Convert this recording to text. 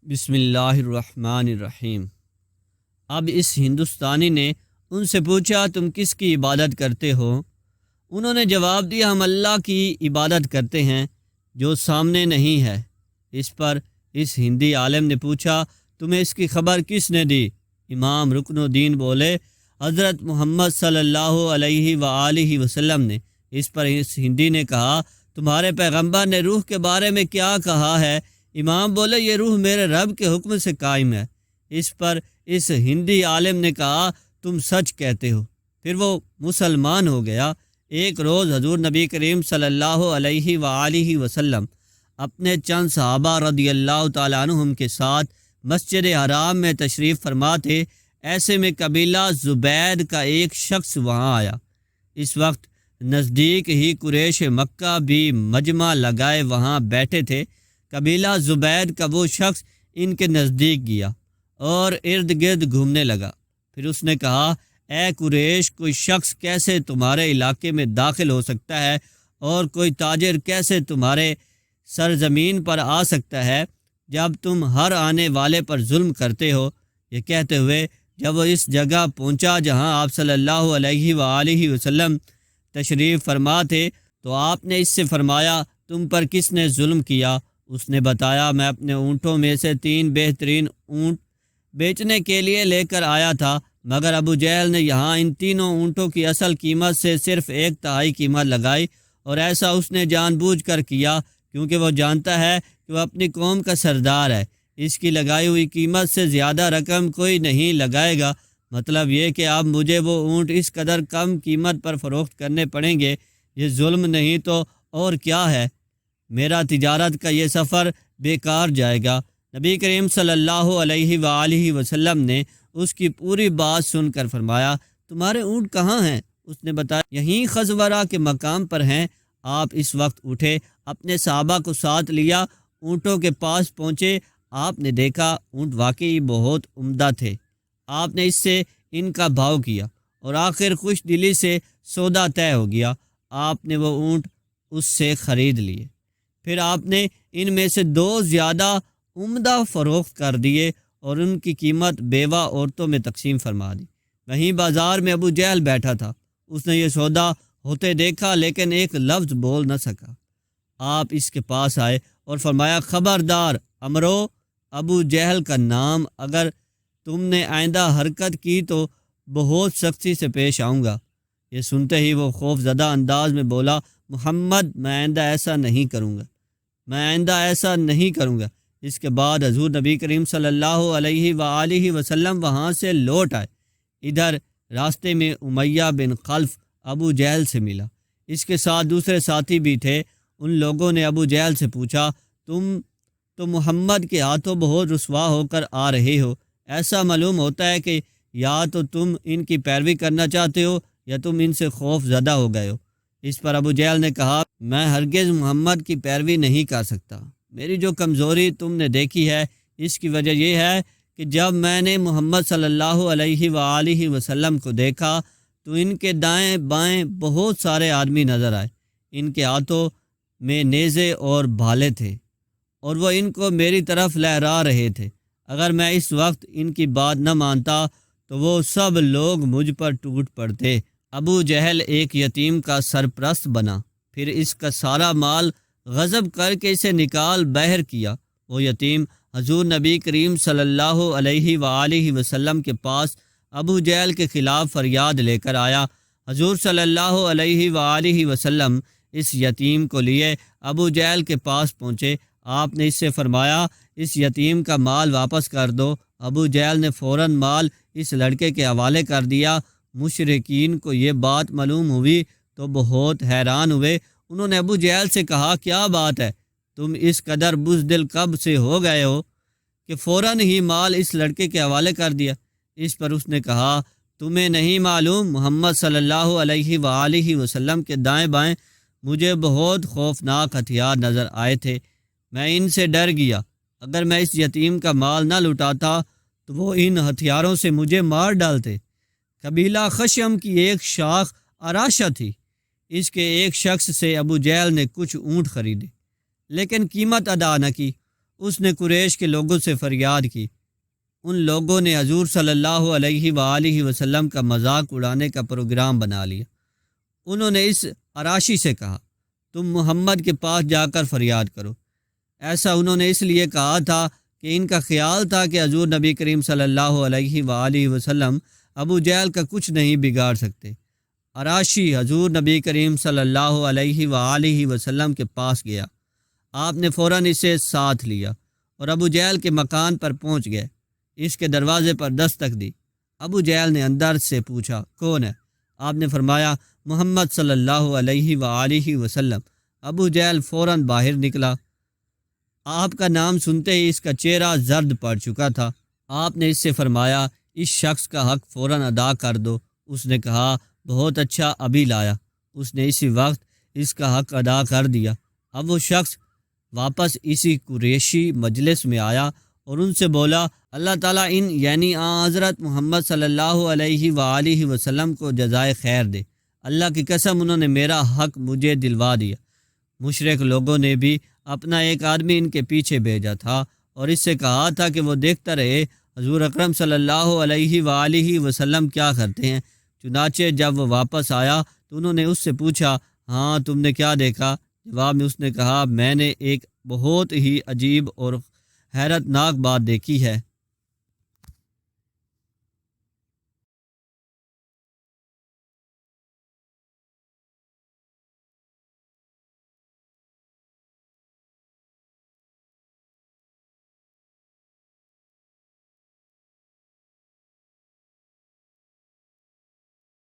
بسم اللہ الرحمن الرحیم۔ اب اس ہندوستانی نے ان سے پوچھا، تم کس کی عبادت کرتے ہو؟ انہوں نے جواب دیا، ہم اللہ کی عبادت کرتے ہیں جو سامنے نہیں ہے۔ اس پر اس ہندی عالم نے پوچھا، تمہیں اس کی خبر کس نے دی؟ امام رکن الدین بولے، حضرت محمد صلی اللہ علیہ وآلہ وسلم نے۔ اس پر اس ہندی نے کہا، تمہارے پیغمبر نے روح کے بارے میں کیا کہا ہے؟ امام بولے، یہ روح میرے رب کے حکم سے قائم ہے۔ اس پر اس ہندی عالم نے کہا، تم سچ کہتے ہو۔ پھر وہ مسلمان ہو گیا۔ ایک روز حضور نبی کریم صلی اللہ علیہ وآلہ وسلم اپنے چند صحابہ رضی اللہ تعالیٰ عنہم کے ساتھ مسجد حرام میں تشریف فرما تھے۔ ایسے میں قبیلہ زبید کا ایک شخص وہاں آیا۔ اس وقت نزدیک ہی قریش مکہ بھی مجمع لگائے وہاں بیٹھے تھے۔ قبیلہ زبید کا وہ شخص ان کے نزدیک گیا اور ارد گرد گھومنے لگا۔ پھر اس نے کہا، اے قریش، کوئی شخص کیسے تمہارے علاقے میں داخل ہو سکتا ہے اور کوئی تاجر کیسے تمہارے سرزمین پر آ سکتا ہے جب تم ہر آنے والے پر ظلم کرتے ہو؟ یہ کہتے ہوئے جب وہ اس جگہ پہنچا جہاں آپ صلی اللہ علیہ وآلہ وسلم تشریف فرما تھے تو آپ نے اس سے فرمایا، تم پر کس نے ظلم کیا؟ اس نے بتایا، میں اپنے اونٹوں میں سے 3 بہترین اونٹ بیچنے کے لیے لے کر آیا تھا، مگر ابو جہل نے یہاں ان تینوں اونٹوں کی اصل قیمت سے صرف 1/3 قیمت لگائی، اور ایسا اس نے جان بوجھ کر کیا کیونکہ وہ جانتا ہے کہ وہ اپنی قوم کا سردار ہے۔ اس کی لگائی ہوئی قیمت سے زیادہ رقم کوئی نہیں لگائے گا۔ مطلب یہ کہ اب مجھے وہ اونٹ اس قدر کم قیمت پر فروخت کرنے پڑیں گے۔ یہ ظلم نہیں تو اور کیا ہے؟ میرا تجارت کا یہ سفر بیکار جائے گا۔ نبی کریم صلی اللہ علیہ وآلہ وسلم نے اس کی پوری بات سن کر فرمایا، تمہارے اونٹ کہاں ہیں؟ اس نے بتایا، یہیں خزورہ کے مقام پر ہیں۔ آپ اس وقت اٹھے، اپنے صحابہ کو ساتھ لیا، اونٹوں کے پاس پہنچے۔ آپ نے دیکھا اونٹ واقعی بہت عمدہ تھے۔ آپ نے اس سے ان کا بھاؤ کیا اور آخر خوش دلی سے سودا طے ہو گیا۔ آپ نے وہ اونٹ اس سے خرید لیے۔ پھر آپ نے ان میں سے 2 زیادہ عمدہ فروخت کر دیے اور ان کی قیمت بیوہ عورتوں میں تقسیم فرما دی۔ وہیں بازار میں ابو جہل بیٹھا تھا۔ اس نے یہ سودا ہوتے دیکھا لیکن ایک لفظ بول نہ سکا۔ آپ اس کے پاس آئے اور فرمایا، خبردار امرو، ابو جہل کا نام، اگر تم نے آئندہ حرکت کی تو بہت سختی سے پیش آؤں گا۔ یہ سنتے ہی وہ خوف زدہ انداز میں بولا، محمد، میں آئندہ ایسا نہیں کروں گا، میں آئندہ ایسا نہیں کروں گا۔ اس کے بعد حضور نبی کریم صلی اللہ علیہ وآلہ وسلم وہاں سے لوٹ آئے۔ ادھر راستے میں امیہ بن خلف ابو جہل سے ملا۔ اس کے ساتھ دوسرے ساتھی بھی تھے۔ ان لوگوں نے ابو جہل سے پوچھا، تم تو محمد کے ہاتھوں بہت رسوا ہو کر آ رہے ہو۔ ایسا معلوم ہوتا ہے کہ یا تو تم ان کی پیروی کرنا چاہتے ہو یا تم ان سے خوف زدہ ہو گئے ہو۔ اس پر ابو جہل نے کہا، میں ہرگز محمد کی پیروی نہیں کر سکتا۔ میری جو کمزوری تم نے دیکھی ہے اس کی وجہ یہ ہے کہ جب میں نے محمد صلی اللہ علیہ وآلہ وسلم کو دیکھا تو ان کے دائیں بائیں بہت سارے آدمی نظر آئے۔ ان کے ہاتھوں میں نیزے اور بھالے تھے اور وہ ان کو میری طرف لہرا رہے تھے۔ اگر میں اس وقت ان کی بات نہ مانتا تو وہ سب لوگ مجھ پر ٹوٹ پڑتے۔ ابو جہل ایک یتیم کا سرپرست بنا، پھر اس کا سارا مال غصب کر کے اسے نکال بہر کیا۔ وہ یتیم حضور نبی کریم صلی اللہ علیہ وآلہ وسلم کے پاس ابو جہل کے خلاف فریاد لے کر آیا۔ حضور صلی اللہ علیہ وآلہ وسلم اس یتیم کو لیے ابو جہل کے پاس پہنچے۔ آپ نے اس سے فرمایا، اس یتیم کا مال واپس کر دو۔ ابو جہل نے فوراً مال اس لڑکے کے حوالے کر دیا۔ مشرکین کو یہ بات معلوم ہوئی تو بہت حیران ہوئے۔ انہوں نے ابو جہل سے کہا، کیا بات ہے، تم اس قدر بزدل کب سے ہو گئے ہو کہ فوراً ہی مال اس لڑکے کے حوالے کر دیا؟ اس پر اس نے کہا، تمہیں نہیں معلوم، محمد صلی اللہ علیہ وآلہ وسلم کے دائیں بائیں مجھے بہت خوفناک ہتھیار نظر آئے تھے، میں ان سے ڈر گیا۔ اگر میں اس یتیم کا مال نہ لٹاتا تو وہ ان ہتھیاروں سے مجھے مار ڈالتے۔ قبیلہ خشم کی ایک شاخ اراشہ تھی۔ اس کے ایک شخص سے ابو جہل نے کچھ اونٹ خریدے لیکن قیمت ادا نہ کی اس نے قریش کے لوگوں سے فریاد کی۔ ان لوگوں نے حضور صلی اللہ علیہ وآلہ وسلم کا مذاق اڑانے کا پروگرام بنا لیا۔ انہوں نے اس عراشی سے کہا، تم محمد کے پاس جا کر فریاد کرو۔ ایسا انہوں نے اس لیے کہا تھا کہ ان کا خیال تھا کہ حضور نبی کریم صلی اللہ علیہ وآلہ وسلم ابو جہل کا کچھ نہیں بگاڑ سکتے۔ عراشی حضور نبی کریم صلی اللہ علیہ وآلہ وسلم کے پاس گیا۔ آپ نے فوراً اسے ساتھ لیا اور ابو جہل کے مکان پر پہنچ گئے۔ اس کے دروازے پر دستک دی۔ ابو جہل نے اندر سے پوچھا، کون ہے؟ آپ نے فرمایا، محمد صلی اللہ علیہ وآلہ وسلم۔ ابو جہل فوراً باہر نکلا۔ آپ کا نام سنتے ہی اس کا چہرہ زرد پڑ چکا تھا۔ آپ نے اس سے فرمایا، اس شخص کا حق فوراً ادا کر دو۔ اس نے کہا، بہت اچھا، ابھی لایا۔ اس نے اسی وقت اس کا حق ادا کر دیا۔ اب وہ شخص واپس اسی قریشی مجلس میں آیا اور ان سے بولا، اللہ تعالیٰ ان یعنی حضرت محمد صلی اللہ علیہ وآلہ وسلم کو جزائے خیر دے۔ اللہ کی قسم انہوں نے میرا حق مجھے دلوا دیا۔ مشرک لوگوں نے بھی اپنا ایک آدمی ان کے پیچھے بھیجا تھا اور اس سے کہا تھا کہ وہ دیکھتا رہے حضور اکرم صلی اللہ علیہ وآلہ وسلم کیا کرتے ہیں۔ چنانچہ جب وہ واپس آیا تو انہوں نے اس سے پوچھا، ہاں تم نے کیا دیکھا؟ جواب میں اس نے کہا، میں نے ایک بہت ہی عجیب اور حیرت ناک بات دیکھی ہے۔